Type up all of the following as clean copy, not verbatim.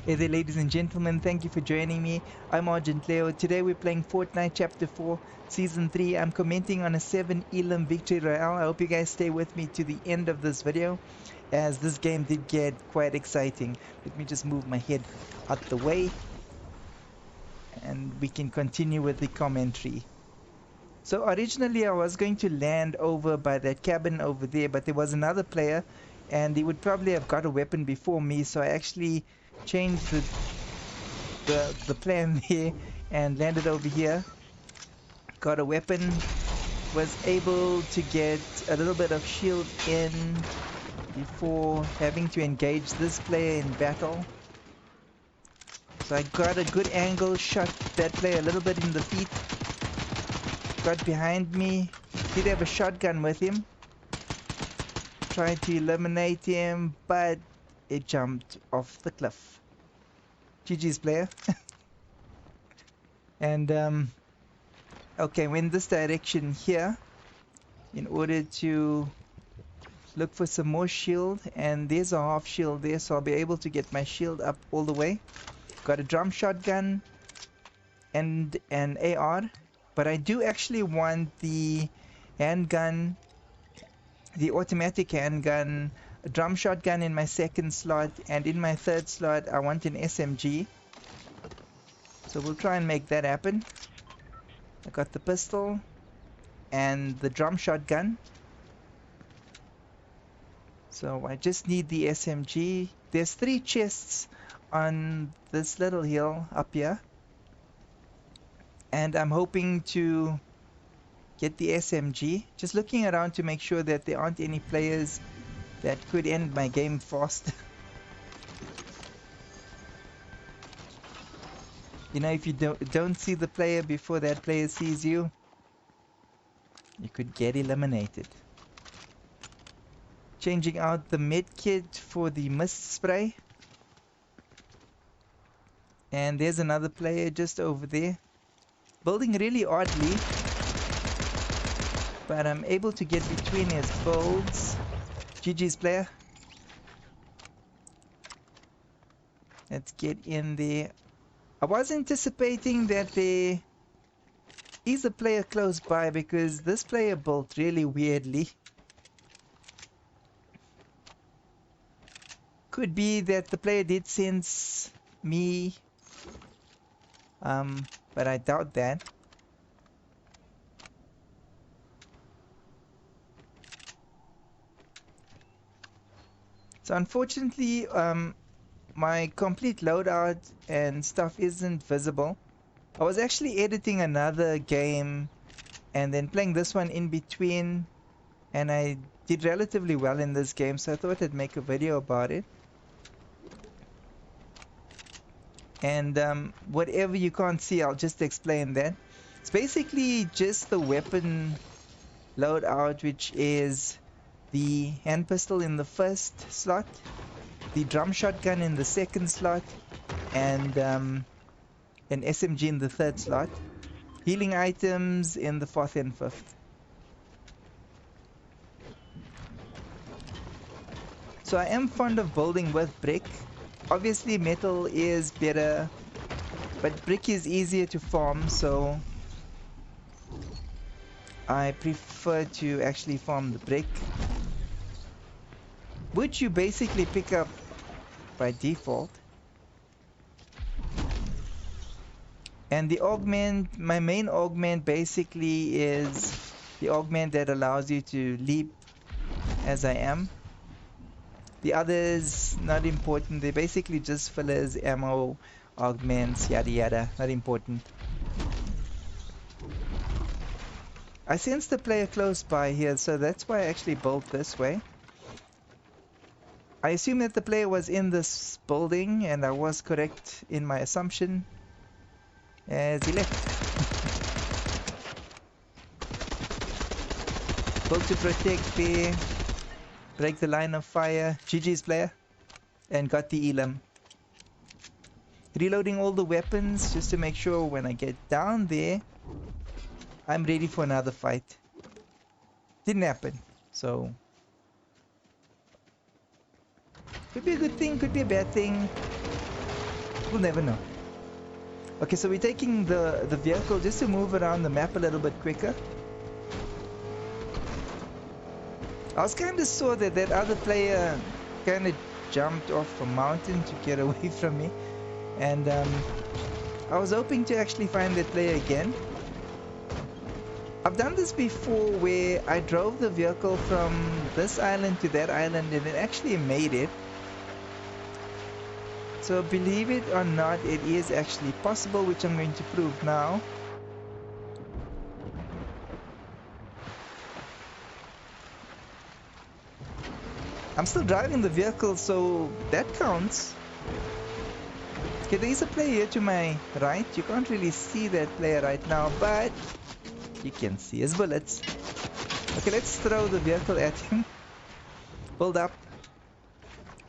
Hey there, ladies and gentlemen, thank you for joining me. I'm Argent Leo. Today we're playing Fortnite Chapter 4, Season 3. I'm commenting on a 7 Elam Victory Royale. I hope you guys stay with me to the end of this video, as this game did get quite exciting. Let me just move my head out the way, and we can continue with the commentary. So originally I was going to land over by that cabin over there, but there was another player, and he would probably have got a weapon before me, so I actually changed the plan here and landed over here. Got a weapon, was able to get a little bit of shield in before having to engage this player in battle. So I got a good angle, shot that player a little bit in the feet. Got behind me, did have a shotgun with him. Tried to eliminate him, but it jumped off the cliff. GG's player. And okay, we're in this direction here in order to look for some more shield, and there's a half shield there, so I'll be able to get my shield up all the way. Got a drum shotgun and an AR, but I do actually want the handgun, the automatic handgun, a drum shotgun in my second slot, and in my third slot I want an SMG. So we'll try and make that happen. I got the pistol and the drum shotgun. So I just need the SMG. There's 3 chests on this little hill up here, and I'm hoping to get the SMG. Just looking around to make sure that there aren't any players that could end my game fast. You know, if you don't see the player before that player sees you, you could get eliminated. Changing out the med kit for the mist spray. And there's another player just over there. Building really oddly, but I'm able to get between his builds. GG's player. Let's get in there. I was anticipating that there is a player close by, because this player built really weirdly. Could be that the player did sense me, but I doubt that. So unfortunately, my complete loadout and stuff isn't visible. I was actually editing another game and then playing this one in between, and I did relatively well in this game, so I thought I'd make a video about it. And whatever you can't see, I'll just explain that. It's basically just the weapon loadout, which is the hand pistol in the first slot, the drum shotgun in the second slot, and an SMG in the third slot. Healing items in the fourth and fifth. So I am fond of building with brick. Obviously metal is better, but brick is easier to farm, so I prefer to actually farm the brick, which you basically pick up by default. And the augment, my main augment basically is the augment that allows you to leap as I am. The others, not important. They're basically just fillers, ammo, augments, yada yada. Not important. I sense the player close by here, so that's why I actually built this way. I assume that the player was in this building, and I was correct in my assumption as he left. Built to protect there. Break the line of fire. GG's player. And got the Elam. Reloading all the weapons just to make sure when I get down there, I'm ready for another fight. Didn't happen. So could be a good thing, could be a bad thing. We'll never know. Okay, so we're taking the vehicle just to move around the map a little bit quicker. I was kind of sure that that other player kind of jumped off a mountain to get away from me, and I was hoping to actually find that player again. I've done this before where I drove the vehicle from this island to that island and it actually made it. So believe it or not, it is actually possible, which I'm going to prove now. I'm still driving the vehicle, so that counts. Okay, there is a player here to my right. You can't really see that player right now, but you can see his bullets. Okay, let's throw the vehicle at him. Build up.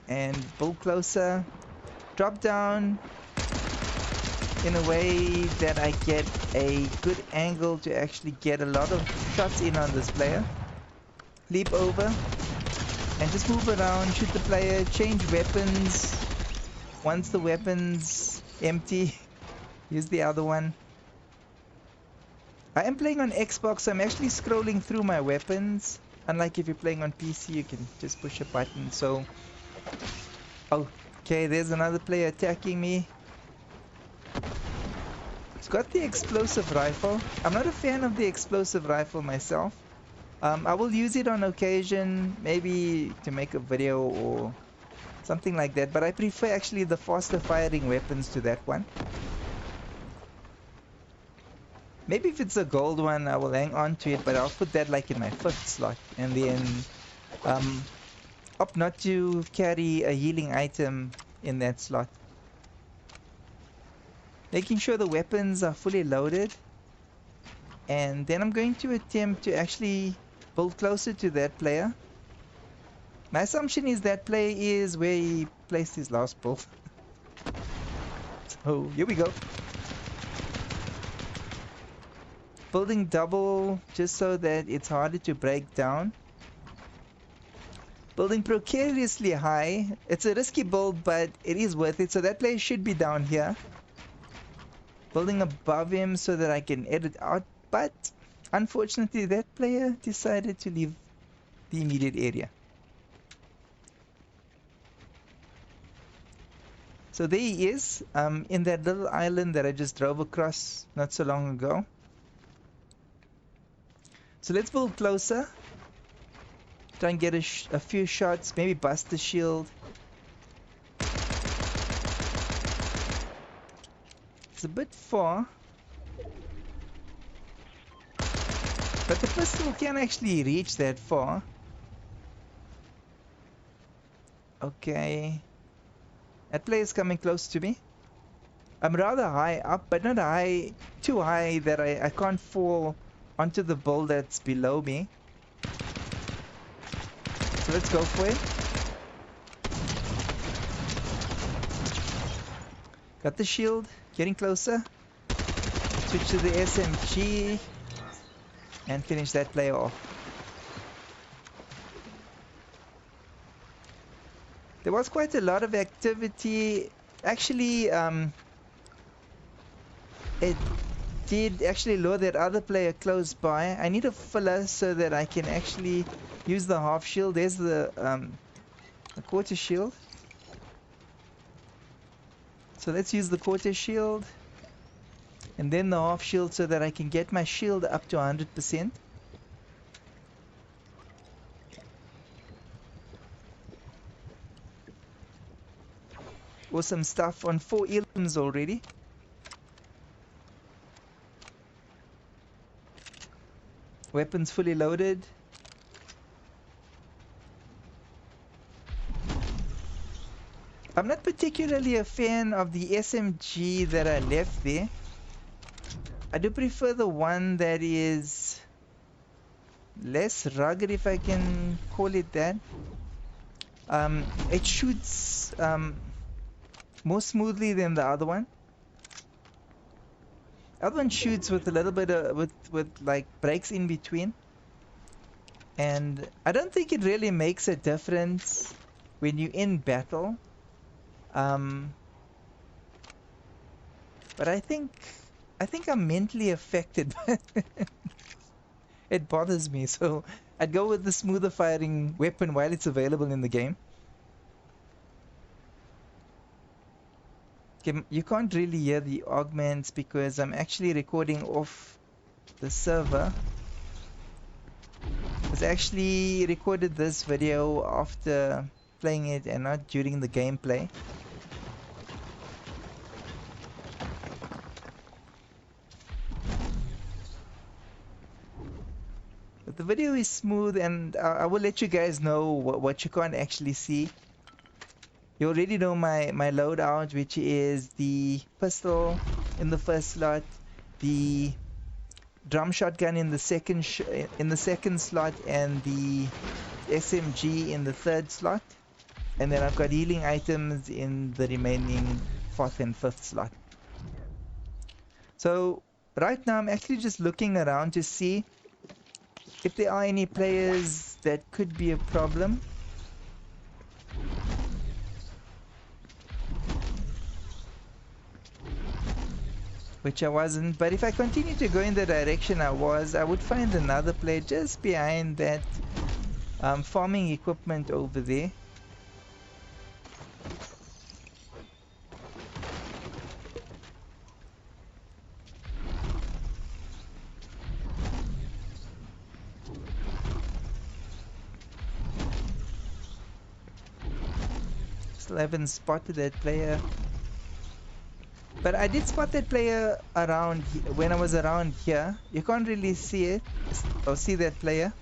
And build closer. Drop down in a way that I get a good angle to actually get a lot of shots in on this player. Leap over. And just move around, shoot the player, change weapons. Once the weapon's empty, use the other one. I am playing on Xbox, so I'm actually scrolling through my weapons. Unlike if you're playing on PC, you can just push a button. So, okay, there's another player attacking me. It's got the explosive rifle. I'm not a fan of the explosive rifle myself. I will use it on occasion, maybe to make a video or something like that. But I prefer actually the faster firing weapons to that one. Maybe if it's a gold one, I will hang on to it, but I'll put that like in my 5th slot. And then opt not to carry a healing item in that slot. Making sure the weapons are fully loaded. And then I'm going to attempt to actually build closer to that player. My assumption is that player is where he placed his last build. So here we go. Building double just so that it's harder to break down. Building precariously high. It's a risky build, but it is worth it. So that player should be down here. Building above him so that I can edit out. But unfortunately, that player decided to leave the immediate area. So there he is, in that little island that I just drove across not so long ago. So let's build closer. Try and get a few shots, maybe bust the shield. It's a bit far. But the pistol can actually reach that far. Okay. That player is coming close to me. I'm rather high up, but not too high that I can't fall onto the bull that's below me. So let's go for it. Got the shield, getting closer. Switch to the SMG and finish that player off. There was quite a lot of activity. Actually, it did actually lure that other player close by. I need a filler so that I can actually use the half shield. There's the quarter shield. So let's use the quarter shield and then the half shield so that I can get my shield up to 100%. Awesome stuff on 4 elims already. Weapons fully loaded. I'm not particularly a fan of the SMG that I left there. I do prefer the one that is less rugged, if I can call it that. It shoots more smoothly than the other one. The other one shoots with a little bit of with like breaks in between, and I don't think it really makes a difference when you're in battle. But I think I'm mentally affected by it. It bothers me, so I'd go with the smoother firing weapon while it's available in the game. Okay, you can't really hear the augments because I'm actually recording off the server. I actually recorded this video after playing it and not during the gameplay. But the video is smooth, and I will let you guys know what you can't actually see. You already know my loadout, which is the pistol in the first slot, the drum shotgun in the second slot, and the SMG in the third slot. And then I've got healing items in the remaining fourth and fifth slot. So right now I'm actually just looking around to see if there are any players that could be a problem. Which I wasn't, but if I continue to go in the direction I would find another player just behind that farming equipment over there. Still haven't spotted that player. But I did spot that player around when I was around here. You can't really see it or see that player.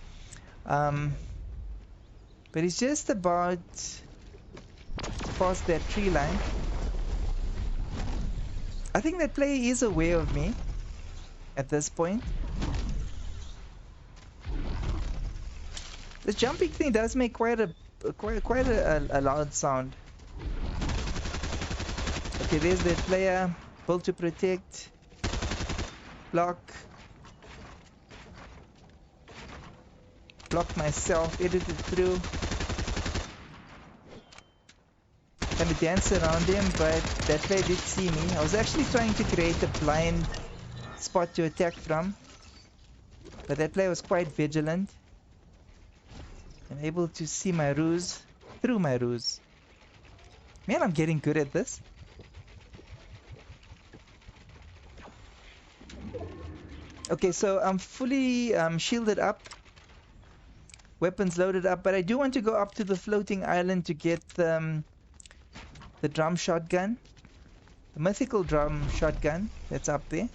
But he's just about past that tree line. I think that player is aware of me at this point. This jumping thing does make quite a loud sound. Okay, there's that player. Build to protect. Block. Block myself. Edit it through. Gonna dance around him, but that player did see me. I was actually trying to create a blind spot to attack from, but that player was quite vigilant and able to see my ruse through my ruse. Man, I'm getting good at this. Okay, so I'm fully shielded up, weapons loaded up, but I do want to go up to the floating island to get the drum shotgun, the mythical drum shotgun that's up there.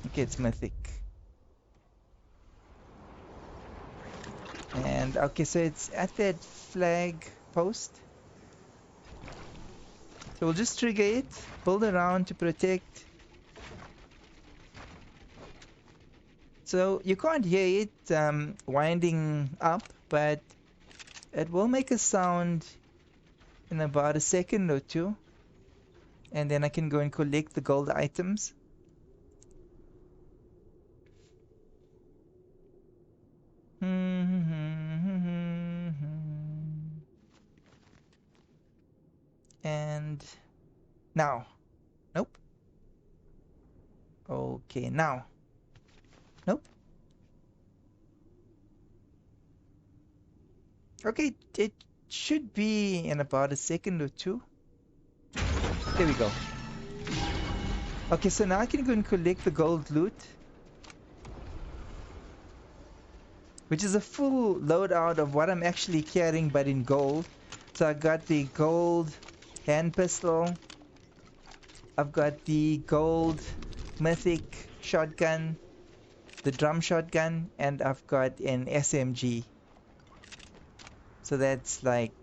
Okay, it's mythic. And okay, so it's at that flag post. So we'll just trigger it, build around to protect. So you can't hear it winding up, but it will make a sound in about a second or two, and then I can go and collect the gold items. And now, nope. Okay, now, nope. Okay, it should be in about a second or two. There we go. Okay, so now I can go and collect the gold loot, which is a full loadout of what I'm actually carrying, but in gold. So I got the gold hand pistol, I've got the gold mythic shotgun, the drum shotgun, and I've got an SMG. So that's like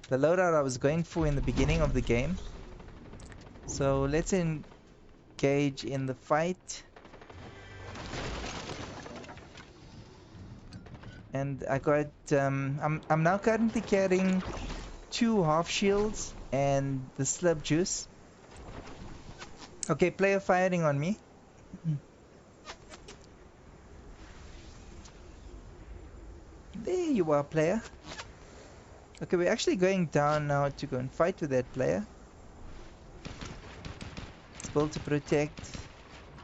the loadout I was going for in the beginning of the game. So let's engage in the fight. And I got I'm now currently carrying 2 half shields and the slurp juice. Okay, player firing on me. There you are, player. Okay, we're actually going down now to go and fight with that player. build to protect.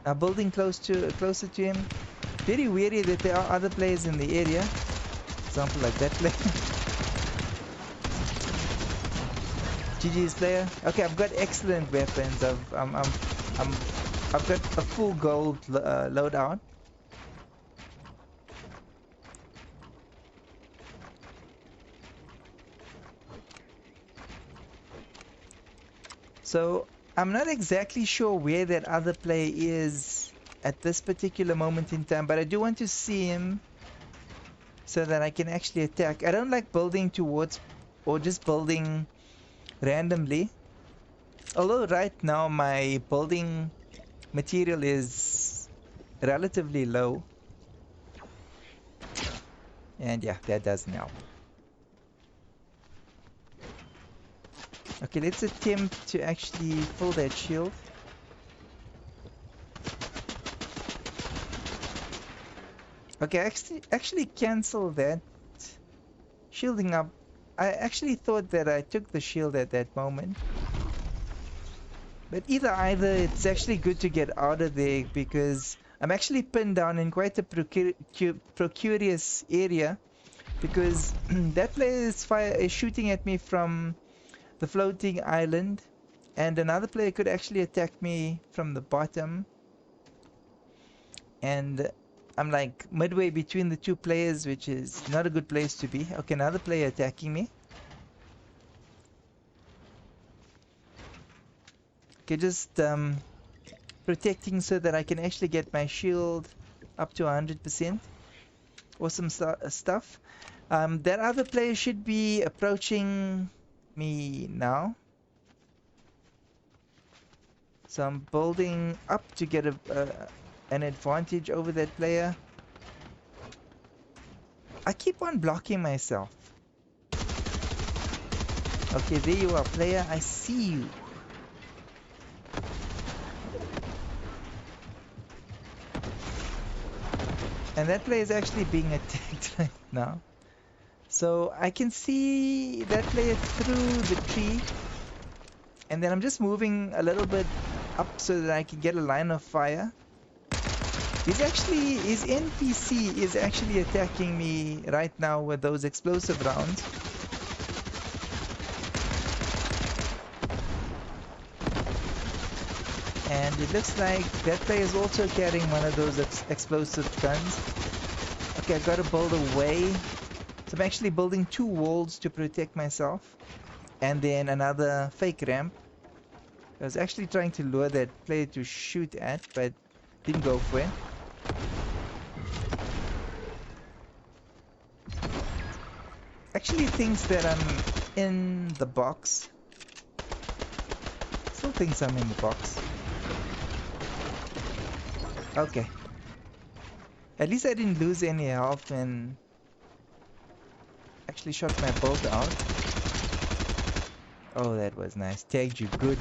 Now building closer to him. Very wary that there are other players in the area. Example like that player. GG's player. Okay, I've got excellent weapons. I've got a full gold loadout. So I'm not exactly sure where that other player is at this particular moment in time, but I do want to see him so that I can actually attack. I don't like building towards or just building randomly. Although right now my building material is relatively low. And yeah, that doesn't help. Okay, let's attempt to actually pull that shield. Okay, actually cancel that shielding up. I actually thought that I took the shield at that moment. But either it's actually good to get out of there because I'm actually pinned down in quite a precarious area because that player is shooting at me from the floating island, and another player could actually attack me from the bottom, and I'm like midway between the two players, which is not a good place to be. Okay, another player attacking me. Okay, just protecting so that I can actually get my shield up to 100%. Awesome stuff. That other player should be approaching me now. So I'm building up to get an advantage over that player. I keep on blocking myself. Okay, there you are, player. I see you. And that player is actually being attacked right now. So I can see that player through the tree. And then I'm just moving a little bit up so that I can get a line of fire. His NPC is actually attacking me right now with those explosive rounds. And it looks like that player is also carrying one of those explosive guns. Okay, I gotta build a way. So I'm actually building 2 walls to protect myself. And then another fake ramp. I was actually trying to lure that player to shoot at, but didn't go for it. Actually thinks that I'm in the box. Still thinks I'm in the box. Okay. At least I didn't lose any health and actually shot my bolt out. Oh, that was nice. Tagged you good.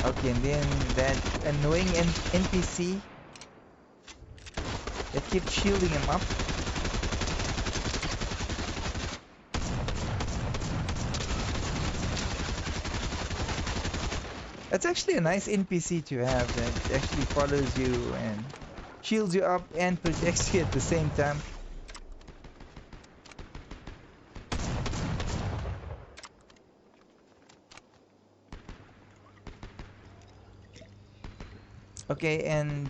Okay, and then that annoying NPC that keeps shielding him up. That's actually a nice NPC to have that actually follows you and shields you up and protects you at the same time. Okay, and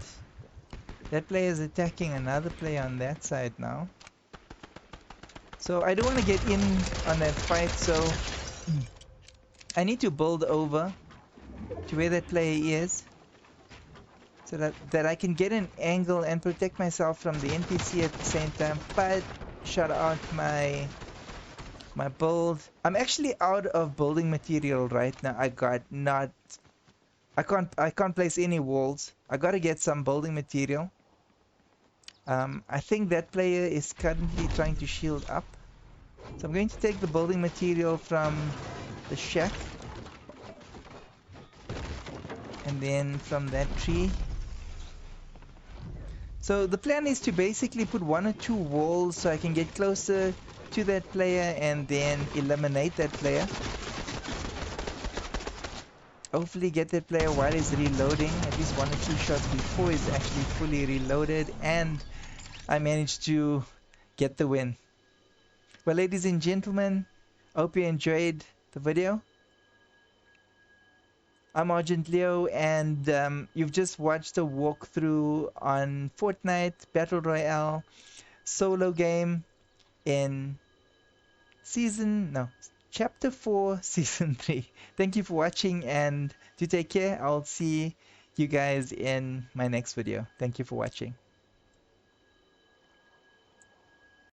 that player is attacking another player on that side now. So I don't want to get in on that fight, so I need to build over to where that player is so that I can get an angle and protect myself from the NPC at the same time, but shut out my build. I'm actually out of building material right now. I can't place any walls. I gotta get some building material. I think that player is currently trying to shield up. So I'm going to take the building material from the shack. And then from that tree. So the plan is to basically put 1 or 2 walls so I can get closer to that player and then eliminate that player. hopefully get that player while he's reloading, at least 1 or 2 shots before he's actually fully reloaded, and I managed to get the win. Well, ladies and gentlemen, I hope you enjoyed the video. I'm Argent Leo, and you've just watched a walkthrough on Fortnite Battle Royale solo game in Chapter 4, Season 3. Thank you for watching, and do take care. I'll see you guys in my next video. Thank you for watching.